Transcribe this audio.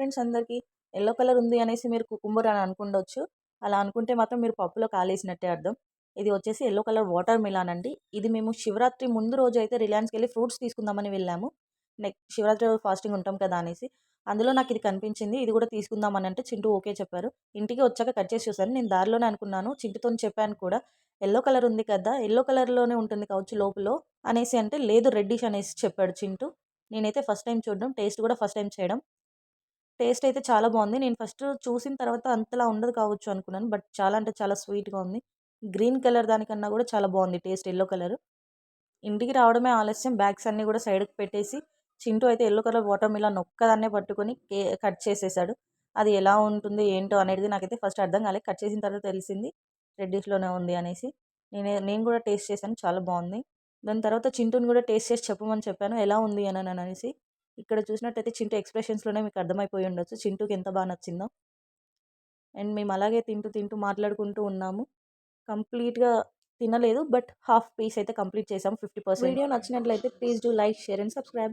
Friends అందరికీ. Yellow colour ఉంది అనేసి మీరు కుకుంబర్ అని అనుకుండొచ్చు. అలా అనుకుంటే మాత్రం మీరు పప్పులో కాలేసినట్టే అర్థం. ఇది వచ్చేసి యెల్లో కలర్ వాటర్ మిలాన్ అండి. ఇది మేము శివరాత్రి ముందు రోజైతే రిలయన్స్‌కెళ్ళి ఫ్రూట్స్ తీసుకుందామని వెళ్ళాము. శివరాత్రి రోజు ఫాస్టింగ్ ఉంటాం కదా అనేసి. అందులో నాకిది కనిపించింది. ఇది కూడా తీసుకుందామని అంటే చింటూ ఓకే చెప్పారు. ఇంటికి వచ్చాక కట్ చేసి చూసాను. నేను దారిలోనే అనుకున్నాను. చింటూతోని చెప్పాను కూడా. యెల్లో కలర్ ఉంది కదా! యెల్లో కలర్‌లోనే ఉంటుంది కావచ్చు లోపల అనేసి అంటే, లేదు రెడ్డిష్ అనేసి చెప్పాడు చింటూ. నేనైతే ఫస్ట్ టైమ్ చూడడం, టేస్ట్ కూడా ఫస్ట్ టైమ్ చేయడం. టేస్ట్ అయితే చాలా బావుంది. నేను ఫస్ట్ చూసిన తర్వాత అంతలా ఉండదు కావచ్చు అనుకున్నాను. బట్ చాలా అంటే చాలా స్వీట్‌గా ఉంది. గ్రీన్ కలర్ దానికన్నా కూడా చాలా బావుంది టేస్ట్ యెల్లో కలర్. ఇంటికి రావడమే ఆలస్యం. బ్యాగ్స్ అన్నీ కూడా సైడ్‌కి పెట్టేసి, చింటూ అయితే యెల్లో కలర్ వాటర్ మిలన్ ఒక్కదాన్నే పట్టుకొని కట్ చేసేసాడు. అది ఎలా ఉంటుంది ఏంటో అనేది నాకైతే ఫస్ట్ అర్థం కాలేదు. కట్ చేసిన తర్వాత తెలిసింది రెడ్డిష్‌లోనే ఉంది అనేసి. నేను కూడా టేస్ట్ చేశాను. చాలా బావుంది. దాని తర్వాత చింటూని కూడా టేస్ట్ చేసి చెప్పమని చెప్పాను. ఎలా ఉంది అనేసి. ఇక్కడ చూసినట్టయితే చింటూ ఎక్స్‌ప్రెషన్స్‌లోనే మీకు అర్థమైపోయి ఉండొచ్చు. చింటూకి ఎంత బా నచ్చిందో. అండ్ మేము అలాగే తింటూ, తింటూ మాట్లాడుకుంటూ ఉన్నాము. కంప్లీట్‌గా తినలేదు. బట్ హాఫ్ పీస్ అయితే కంప్లీట్ చేసాము 50%. వీడియో నచ్చినట్లయితే please do like, share and subscribe.